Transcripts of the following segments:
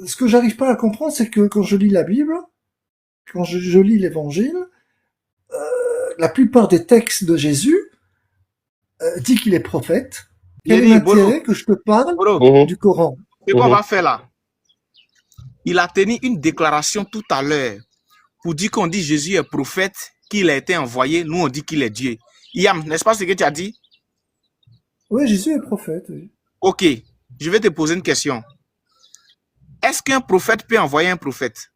ce que j'arrive pas à comprendre, c'est que quand je lis la Bible, quand je lis l'Évangile, la plupart des textes de Jésus dit qu'il est prophète. J'ai Quel est dit, Bolo, l'intérêt que je te parle Bolo, du Coran? ce qu'on va faire là, il a tenu une déclaration tout à l'heure pour dire qu'on dit Jésus est prophète, qu'il a été envoyé, nous on dit qu'il est Dieu. Yam, n'est-ce pas ce que tu as dit? Oui, Jésus est prophète. Oui. Ok, je vais te poser une question. Est-ce qu'un prophète peut envoyer un prophète?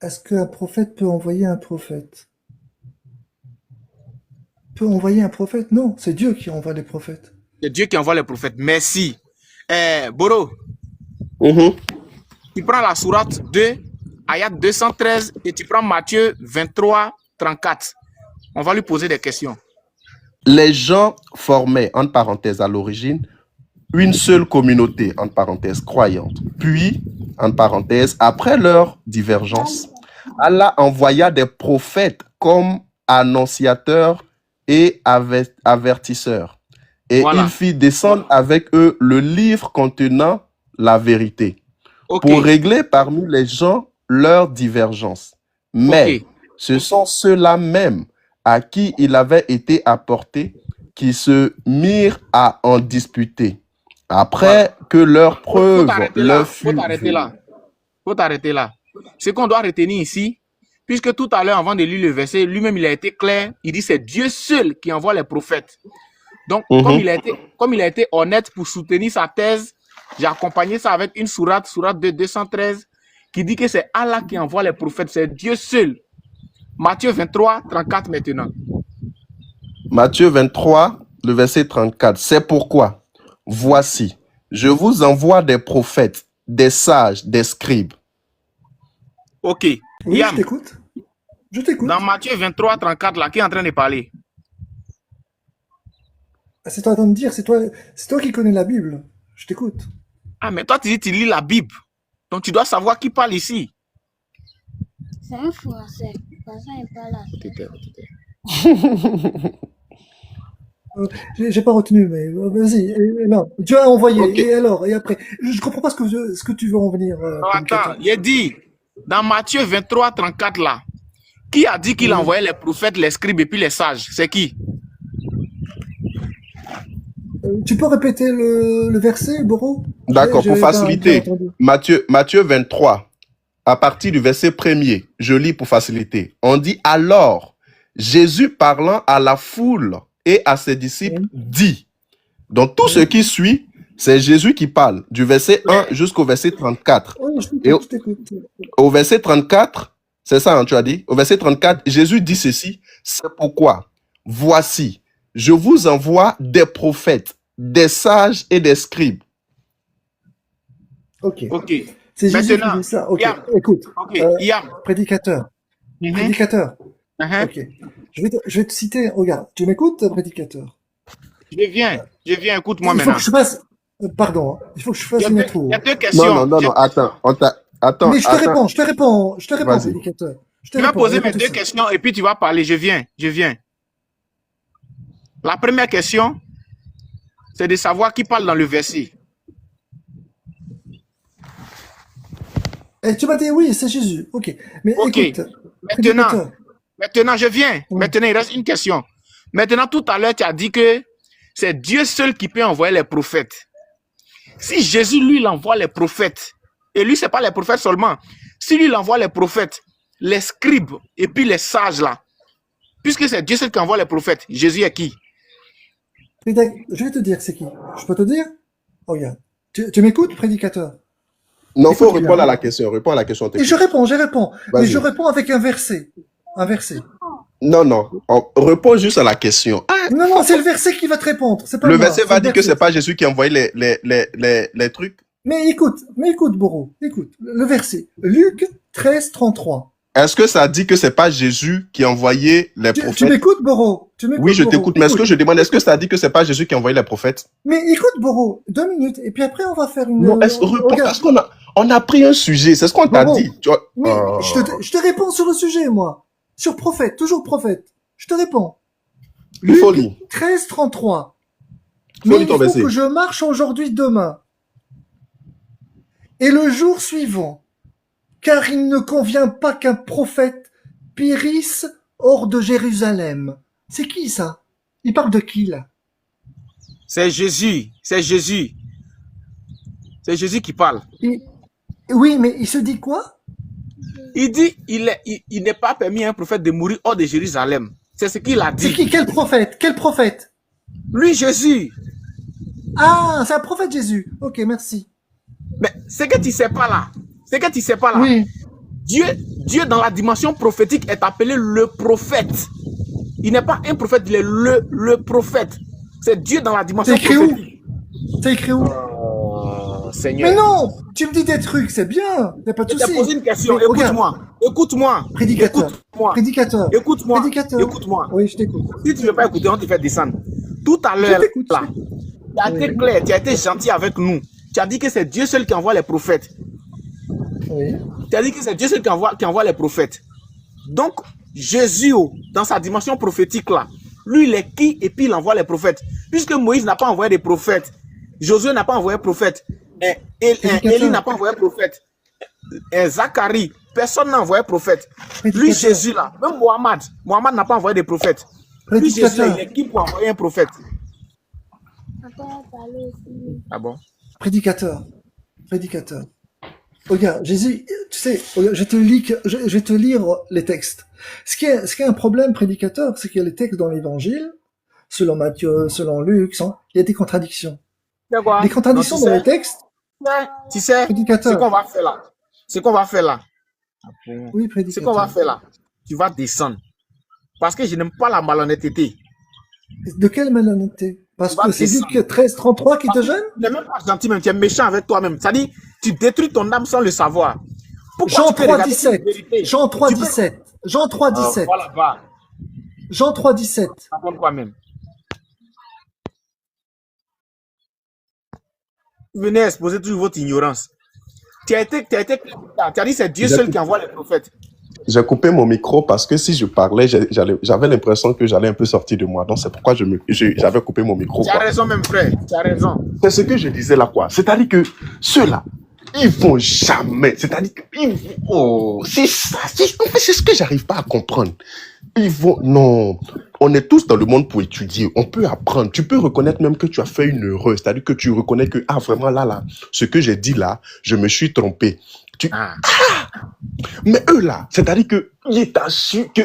Est-ce qu'un prophète peut envoyer un prophète? Peut envoyer un prophète? Non, c'est Dieu qui envoie les prophètes. C'est Dieu qui envoie les prophètes. Merci. Boro, tu prends la sourate 2, ayat 213, et tu prends Matthieu 23, 34. On va lui poser des questions. Les gens formaient, entre parenthèses, à l'origine, une seule communauté, entre parenthèses, croyante. Puis, entre parenthèses, après leur divergence, Allah envoya des prophètes comme annonciateurs et avertisseurs. Et Voilà. il fit descendre avec eux le livre contenant la vérité, Ok. pour régler parmi les gens leurs divergences. Mais Ok. ce sont ceux-là même à qui il avait été apporté qui se mirent à en disputer, après que leurs Faut preuves t'arrêter là. leur Faut furent t'arrêter venues. là. Faut t'arrêter là. Ce qu'on doit retenir ici, puisque tout à l'heure, avant de lire le verset, lui-même, il a été clair. Il dit c'est Dieu seul qui envoie les prophètes. Donc, comme il a été honnête pour soutenir sa thèse, j'ai accompagné ça avec une sourate 2, 213, qui dit que c'est Allah qui envoie les prophètes, c'est Dieu seul. Matthieu 23, 34 maintenant. Matthieu 23, le verset 34. C'est pourquoi, voici, je vous envoie des prophètes, des sages, des scribes. Ok. Oui, Yam, je t'écoute. Je t'écoute. dans Matthieu 23, 34, là, qui est en train de parler? C'est toi de me dire, c'est toi qui connais la Bible. Je t'écoute. Ah, mais toi, tu dis, tu lis la Bible. Donc, tu dois savoir qui parle ici. C'est un français. Français n'est pas là. J'ai pas retenu, mais vas-y. Non, Dieu a envoyé. Ok. Et alors? Et après? Je comprends pas ce que tu veux en venir. Non, attends, il est dit, dans Matthieu 23, 34, là, qui a dit qu'il envoyait les prophètes, les scribes et puis les sages? C'est qui? Tu peux répéter le verset, Boro? D'accord, pour J'ai pas bien faciliter, entendu. Matthieu 23, à partir du verset 1er, je lis pour faciliter. On dit alors, Jésus parlant à la foule et à ses disciples dit. Donc tout ce qui suit, c'est Jésus qui parle, du verset 1 jusqu'au verset 34. Oh, je Et t'écoute. au verset 34, c'est ça, hein, tu as dit? Au verset 34, Jésus dit ceci, c'est pourquoi, voici, je vous envoie des prophètes, des sages et des scribes. Ok. Ok. C'est Jésus qui Maintenant, dit ça. Ok. Yam. Écoute. Ok, Yam. Prédicateur. Prédicateur. Uh-huh. Ok. Je vais te citer. Regarde. Tu m'écoutes, prédicateur? Je viens, écoute-moi Il faut maintenant. que je fasse. Pardon. Il faut que je fasse une intro. Il y a deux questions. Non, attends, attends. Mais je te réponds, Vas-y. prédicateur. Tu vas poser mes deux questions et puis tu vas parler. Je viens. La première question, c'est de savoir qui parle dans le verset. Et tu m'as dit oui, c'est Jésus. Ok. Mais Ok. écoute. Maintenant, je viens. Oui. Maintenant, il reste une question. Maintenant, tout à l'heure, tu as dit que c'est Dieu seul qui peut envoyer les prophètes. Si Jésus, lui, il envoie les prophètes, et lui, ce n'est pas les prophètes seulement. Si lui, il envoie les prophètes, les scribes et puis les sages là, puisque c'est Dieu seul qui envoie les prophètes, Jésus est qui? Je vais te dire c'est qui. Je peux te dire? Regarde. Tu m'écoutes, prédicateur? Non, il faut Écoute répondre bien. à la question. Réponds à la question. Et je réponds. Mais Vas-y. je réponds avec un verset. Un verset. Non. Réponds juste à la question. Non, c'est le verset qui va te répondre. C'est pas Le moi, verset c'est va le dire que verset. c'est pas Jésus qui a envoyé les trucs. Mais écoute, Boro. Écoute. Le verset. Luc 13, 33. Est-ce que ça dit que c'est pas Jésus qui a envoyé les Tu prophètes? m'écoutes, Boro? Oui, je t'écoute. Mais est-ce que je demande, est-ce que ça dit que c'est pas Jésus qui a envoyé les prophètes? Mais écoute, Boro. 2 minutes. Et puis après, on va faire une... Non, réponds, parce qu'on a pris un sujet. C'est ce qu'on t'a Boro. dit. Tu vois. Mais je te réponds sur le sujet, moi. Sur prophète. Toujours prophète. Je te réponds. Il faut Luc lire. 13, 33. Faut Mais lire il ton faut verset. que je marche aujourd'hui, demain. Et le jour suivant, car il ne convient pas qu'un prophète périsse hors de Jérusalem. C'est qui ça? Il parle de qui là? C'est Jésus. C'est Jésus. C'est Jésus qui parle. Oui, mais il se dit quoi? Il dit il n'est pas permis à un prophète de mourir hors de Jérusalem. C'est ce qu'il a dit. C'est qui? Quel prophète? Quel prophète? Lui, Jésus. Ah, c'est un prophète Jésus. Ok, merci. Mais c'est que tu sais pas là. C'est que tu sais pas là. Oui. Dieu dans la dimension prophétique est appelé le prophète. Il n'est pas un prophète, il est le prophète. C'est Dieu dans la dimension C'est écrit où? prophétique. C'est écrit où? Seigneur. Mais non! Tu me dis des trucs, c'est bien. Y a pas de Je t'ai souci. posé une question. Mais regarde, Écoute-moi. prédicateur. Écoute-moi. Prédicateur. Écoute-moi. Prédicateur. Écoute-moi. Oui, je t'écoute. Si tu ne veux pas écouter, on te fait descendre. Tout à l'heure, Je t'écoute. là, tu as été clair, tu as été gentil avec nous. Tu as dit que c'est Dieu seul qui envoie les prophètes. Oui. Tu as dit que c'est Dieu seul qui envoie les prophètes. Donc, Jésus, dans sa dimension prophétique là, lui, il est qui et puis il envoie les prophètes. Puisque Moïse n'a pas envoyé des prophètes, Josué n'a pas envoyé de prophète, Élie n'a pas envoyé de prophète, Zacharie, personne n'a envoyé de prophète. Lui, Jésus là, même Mohamed n'a pas envoyé de prophète. Lui, Jésus là, il est qui pour envoyer un prophète? Ah bon? Prédicateur. Regarde, Jésus, tu sais, regarde, je vais te lire les textes. Ce qui est un problème, prédicateur, c'est qu'il y a les textes dans l'évangile, selon Matthieu, selon Luc, il y a des contradictions. Les contradictions dans les textes. Tu sais, ce qu'on va faire là. Oui, prédicateur. Ce qu'on va faire là, tu vas descendre. Parce que je n'aime pas la malhonnêteté. De quelle malhonnêteté? Parce que c'est Luc 13:33 qui te gêne? Tu n'es même pas gentil, même tu es méchant avec toi-même. C'est-à-dire, tu détruis ton âme sans le savoir. Jean 3:17. Jean 3:17. Jean 3:17. Voilà, va. Jean 3:17. Apprends toi-même. Venez exposer toute votre ignorance. Tu as dit c'est Dieu seul qui envoie les prophètes. J'ai coupé mon micro parce que si je parlais, j'avais l'impression que j'allais un peu sortir de moi. Donc, c'est pourquoi j'avais coupé mon micro. Tu as raison, même frère. Tu as raison. C'est ce que je disais là, quoi. C'est-à-dire que ceux-là, ils vont jamais. C'est-à-dire que c'est ça. C'est ce que j'arrive pas à comprendre. Non. On est tous dans le monde pour étudier. On peut apprendre. Tu peux reconnaître même que tu as fait une erreur. C'est-à-dire que tu reconnais que, vraiment, là, ce que j'ai dit là, je me suis trompé. Mais eux là, c'est-à-dire que ils t'assurent que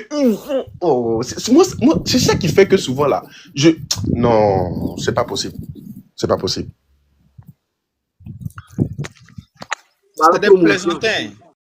c'est ça qui fait que souvent là, non, c'est pas possible. C'est pas possible. C'est des plaisantins.